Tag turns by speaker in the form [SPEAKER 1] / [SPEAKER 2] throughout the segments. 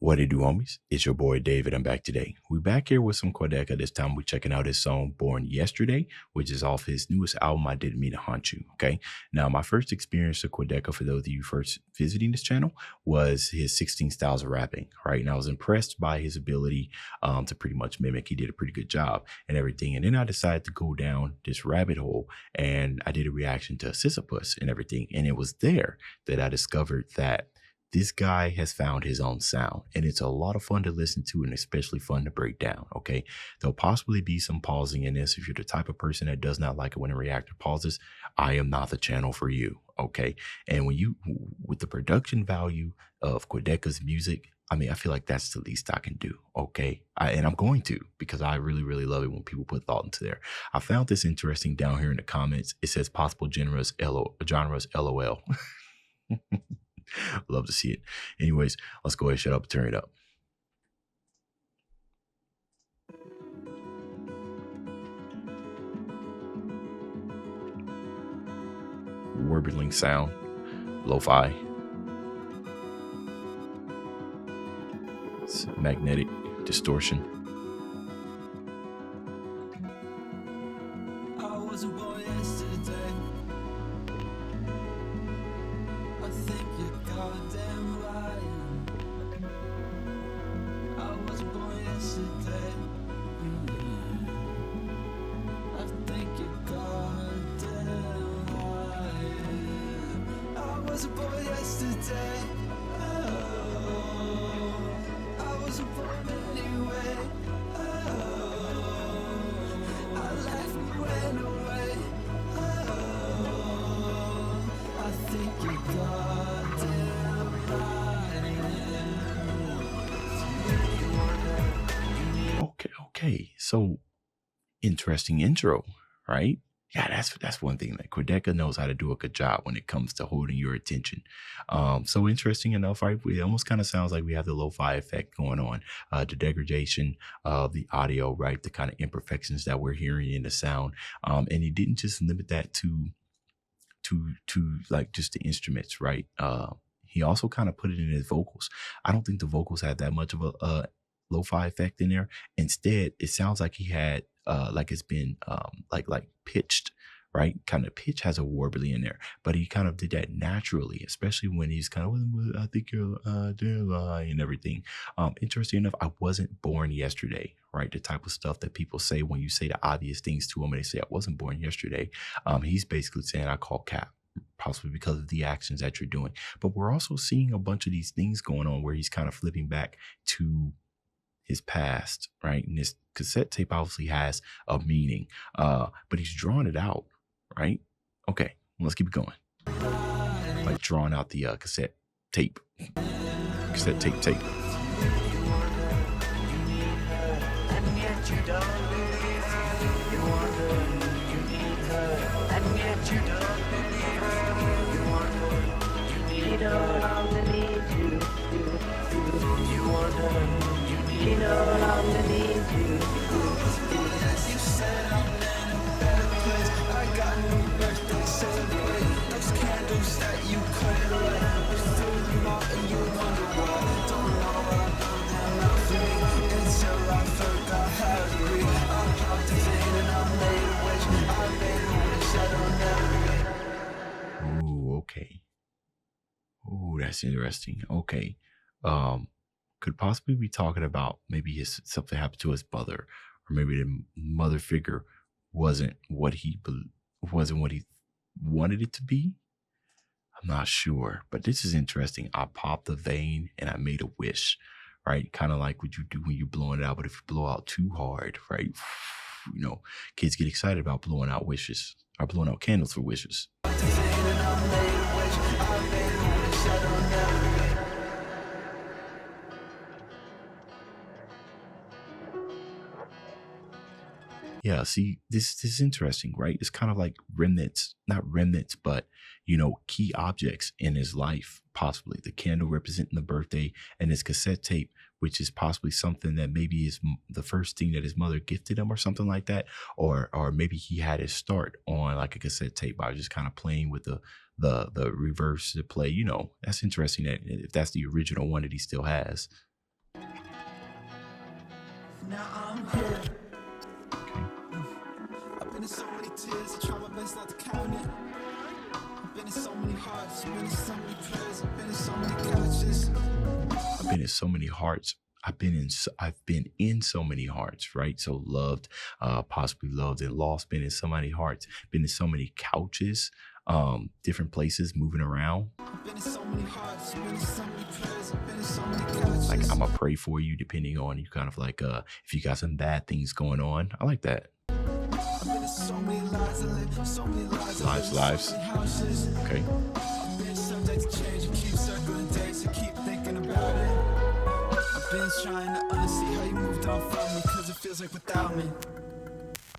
[SPEAKER 1] What it do, homies? It's your boy David. I'm back today. We back here with some Quadeca. This time we checking out his song "Born Yesterday," which is off his newest album, "I Didn't Mean to Haunt You." Okay. Now, my first experience with Quadeca, for those of you first visiting this channel, was his 16 styles of rapping. Right, and I was impressed by his ability to pretty much mimic. He did a pretty good job and everything. And then I decided to go down this rabbit hole, and I did a reaction to Sisyphus and everything. And it was there that I discovered that this guy has found his own sound, and it's a lot of fun to listen to and especially fun to break down. Okay. There'll possibly be some pausing in this. If you're the type of person that does not like it when a reactor pauses, I am not the channel for you. Okay. And with the production value of Quadeca's music, I mean, I feel like that's the least I can do. Okay. And I'm going to, because I really, really love it when people put thought into there. I found this interesting down here in the comments. It says possible genres, LOL. Love to see it. Anyways, let's go ahead, shut up, turn it up. Warbling sound, lo-fi. It's magnetic distortion.
[SPEAKER 2] I wasn't born yesterday. I think you're goddamn lying. I wasn't born yesterday. I think you're goddamn lying. I wasn't born yesterday. Oh, I wasn't born anyway. Oh, I left and went away. Oh, I think you're goddamn lying.
[SPEAKER 1] Okay. So interesting intro, right? Yeah, that's one thing that Quadeca knows how to do a good job when it comes to holding your attention. So interesting enough, right? It almost kind of sounds like we have the lo-fi effect going on, the degradation of the audio, right? The kind of imperfections that we're hearing in the sound. And he didn't just limit that to like just the instruments, right? He also kind of put it in his vocals. I don't think the vocals had that much of a lo-fi effect in there. Instead, it sounds like he had like it's been like pitched, right? Kind of pitch has a warbly in there, but he kind of did that naturally, especially when he's kind of, I think you're dear lie and everything. Interesting enough, I wasn't born yesterday, right? The type of stuff that people say when you say the obvious things to him and they say, I wasn't born yesterday. He's basically saying I call cap, possibly because of the actions that you're doing. But we're also seeing a bunch of these things going on where he's kind of flipping back to his past, right? And this cassette tape obviously has a meaning, but he's drawn it out, right? Okay, let's keep it going. Like drawing out the cassette tape. Cassette tape.
[SPEAKER 2] And yet you don't believe her. You wonder, you need her. And yet you don't believe her. You wonder, you need her. She no longer needs you. You wonder, she no longer needs you. You said I'm in a better place. I got no birthday celebrate. Those candles that you couldn't light, you threw them out and you wonder why. Don't know why I'm not free until I forgot how to breathe. I'm dropped the vein and I made a wish. I made a wish I don't ever.
[SPEAKER 1] Ooh, okay. Ooh, that's interesting. Okay. Could possibly be talking about maybe something happened to his mother, or maybe the mother figure wasn't what he wanted it to be. I'm not sure, but this is interesting. I popped the vein and I made a wish, right? Kind of like what you do when you're blowing it out, but if you blow out too hard, right? You know, kids get excited about blowing out wishes or blowing out candles for wishes. Yeah, see, this is interesting, right? It's kind of like remnants, not remnants, but, you know, key objects in his life, possibly. The candle representing the birthday and his cassette tape, which is possibly something that maybe is the first thing that his mother gifted him or something like that. Or maybe he had his start on like a cassette tape by just kind of playing with the reverse to play. You know, that's interesting that if that's the original one that he still has.
[SPEAKER 2] Now I'm here. I've been in so many tears, I try my best not to count it. I've been in so many hearts, I've been in so many prayers, I've been in so many couches.
[SPEAKER 1] I've been in so many hearts. I've been in so many hearts, right? So loved, possibly loved and lost, been in so many hearts, been in so many couches, different places, moving around.
[SPEAKER 2] I've been in so many hearts, I've been in so many prayers, I've been in so many couches.
[SPEAKER 1] Like I'm gonna pray for you, depending on you, kind of like if you got some bad things going on. I like that.
[SPEAKER 2] I've been in so many lives, I live so many lives, I live in
[SPEAKER 1] Lives.
[SPEAKER 2] so many houses.
[SPEAKER 1] Okay.
[SPEAKER 2] I've been subject to change, and keep circling days, and keep thinking about it. I've been trying to unsee how you moved on from me, cause it feels like without me.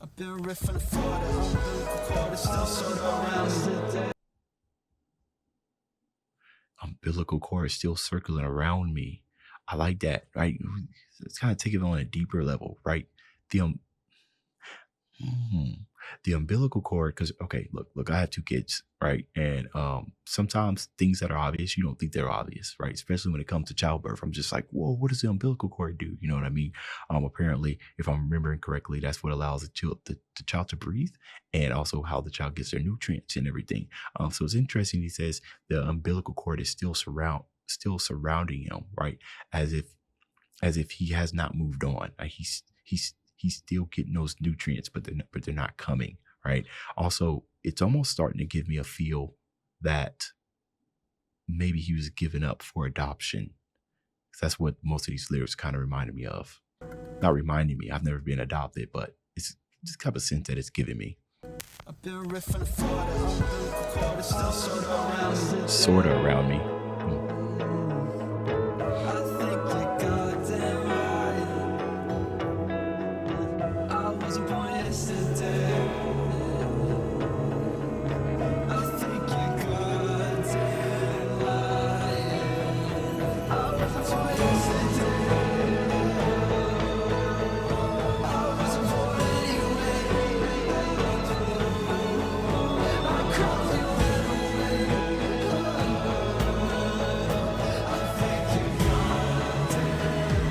[SPEAKER 2] I've been riffing the Florida, umbilical cord is still sort of around me.
[SPEAKER 1] Umbilical cord is still circling around me. I like that, right? Let's kind of take it on a deeper level, right? The the umbilical cord, because okay, look, I have 2 kids, right? And sometimes things that are obvious, you don't think they're obvious, right? Especially when it comes to childbirth. I'm just like, whoa, what does the umbilical cord do? You know what I mean? Apparently, if I'm remembering correctly, that's what allows the child to breathe, and also how the child gets their nutrients and everything. So it's interesting. He says the umbilical cord is still surrounding him, right? As if he has not moved on. Like he's still getting those nutrients, but they're not coming, right? Also, it's almost starting to give me a feel that maybe he was given up for adoption. That's what most of these lyrics kind of reminded me of. Not reminding me, I've never been adopted, but it's just kind of a sense that it's giving me.
[SPEAKER 2] I've been riffing the Florida, umbilical cord is still sort of around me.
[SPEAKER 1] Sort of around me.
[SPEAKER 2] I think you're goddamn right. I wasn't born yesterday. I think you're goddamn right. I wasn't born yesterday. I wasn't born anyway. I'm crawling away. I think you're goddamn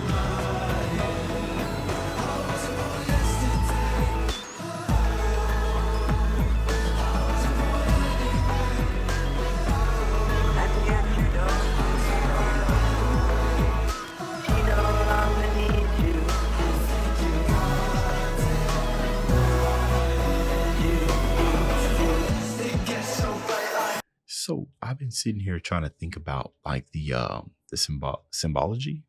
[SPEAKER 2] right. I wasn't born yesterday. And yet you don't. She no longer needs you. It gets so bright.
[SPEAKER 1] So I've been sitting here trying to think about like the symbology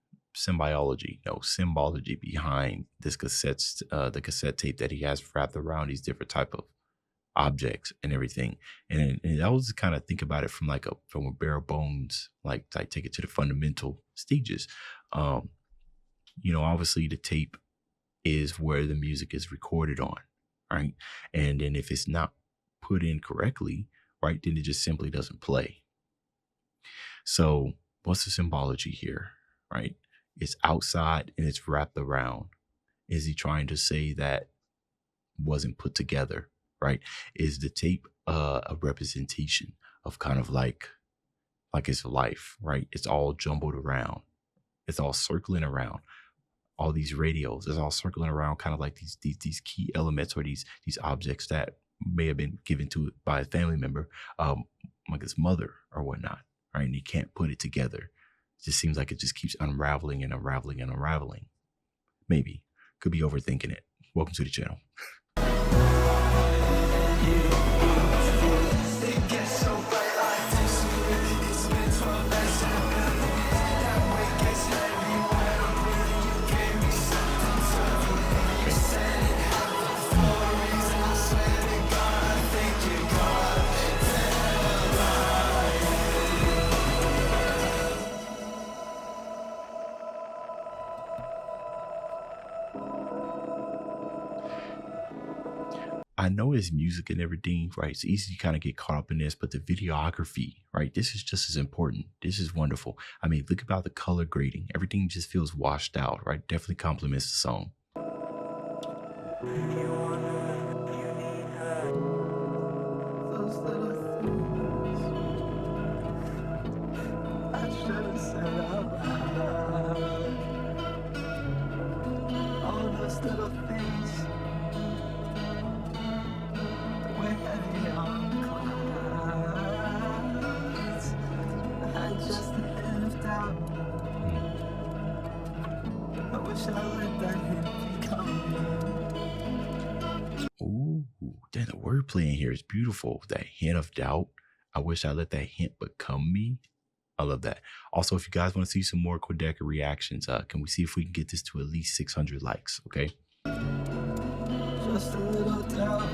[SPEAKER 1] behind this the cassette tape that he has wrapped around these different type of objects and everything. And I was kind of think about it from a bare bones, like take it to the fundamental stages. Obviously the tape is where the music is recorded on, right? And then if it's not put in correctly, right, then it just simply doesn't play. So what's the symbology here, right? It's outside and it's wrapped around. Is he trying to say that wasn't put together, right? Is the tape a representation of kind of like his life, right? It's all jumbled around. It's all circling around. All these radios, it's all circling around, kind of like these key elements or these objects that may have been given to it by a family member, like his mother or whatnot, right? And he can't put it together. It just seems like it just keeps unraveling and unraveling and unraveling. Maybe. Could be overthinking it. Welcome to the channel.
[SPEAKER 2] It gets so bright like this. It's been 12 nights and I'm nothing. That weight gets heavy when I'm breathing. You gave me something to you said it happened for a reason. I swear to God, I think you're goddamn right.
[SPEAKER 1] I know his music and everything, right? It's easy to kind of get caught up in this, but the videography, right? This is just as important. This is wonderful. I mean, look about the color grading. Everything just feels washed out, right? Definitely compliments the song.
[SPEAKER 2] You want her, you need her. Those little things I should have said out loud. just little things that weigh heavy on clouds. I had just a hint of doubt. I wish I let that hint become me.
[SPEAKER 1] Ooh, damn, the wordplay in here is beautiful. That hint of doubt. I wish I let that hint become me. I love that. Also, if you guys want to see some more Quadeca reactions, can we see if we can get this to at least 600 likes? Okay.
[SPEAKER 2] Just a little doubt.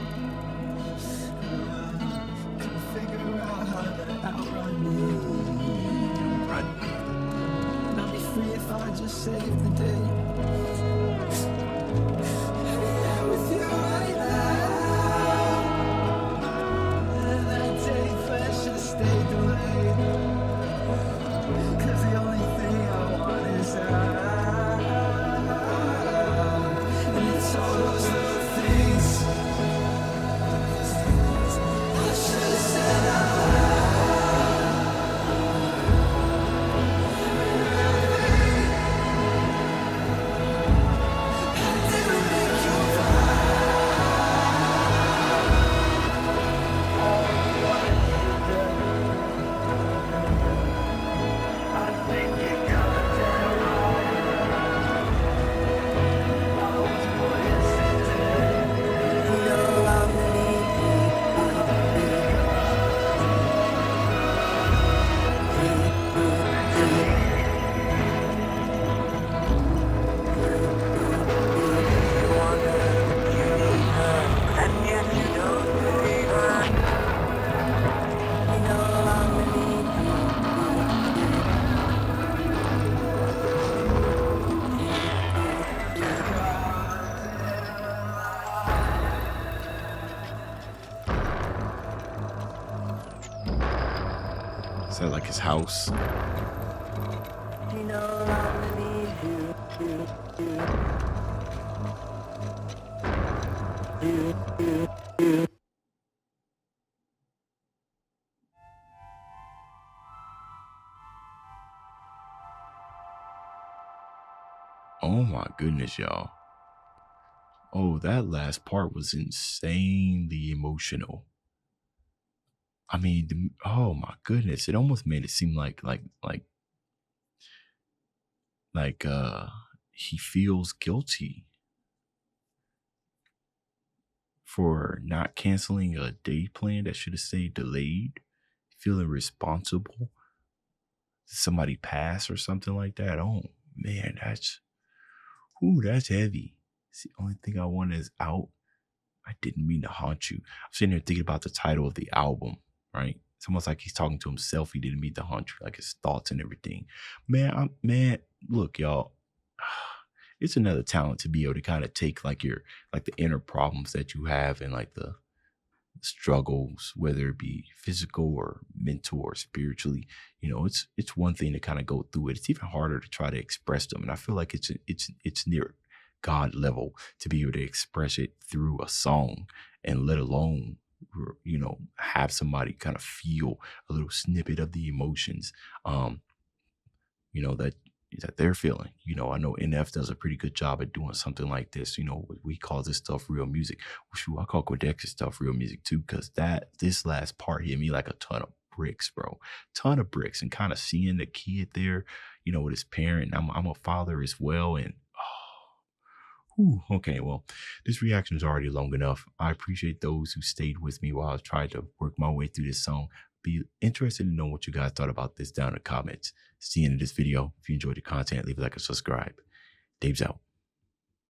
[SPEAKER 2] Couldn't figure out how to outrun me.
[SPEAKER 1] Run.
[SPEAKER 2] And I'd be free if I just saved the day. Yeah, with you right now. And that day flash should stay delayed. 'Cause the only thing I want is out. And it's all those little things I should have said out
[SPEAKER 1] Is that like his house? Oh my goodness, y'all. Oh, that last part was insanely emotional. I mean, oh my goodness, it almost made it seem like he feels guilty for not canceling a day plan that should have stayed delayed, feeling responsible. Did somebody pass or something like that? Oh man, that's heavy. It's the only thing I want is out. I didn't mean to haunt you. I'm sitting there thinking about the title of the album, right? It's almost like he's talking to himself. He didn't mean to haunt you, like his thoughts and everything. Man, look, y'all. It's another talent to be able to kind of take like the inner problems that you have and like the struggles, whether it be physical or mental or spiritually. You know, it's one thing to kind of go through it. It's even harder to try to express them. And I feel like it's near God level to be able to express it through a song, and let alone, you know, have somebody kind of feel a little snippet of the emotions, you know, that they're feeling. You know, I know NF does a pretty good job at doing something like this. You know, we call this stuff real music. Shoot, I call Quadeca stuff real music too, because this last part hit me like a ton of bricks, bro. Ton of bricks. And kind of seeing the kid there, you know, with his parent. I'm a father as well, and okay, well, this reaction is already long enough. I appreciate those who stayed with me while I was trying to work my way through this song. Be interested in knowing what you guys thought about this down in the comments. See you in this video. If you enjoyed the content, leave a like and subscribe. Dave's out.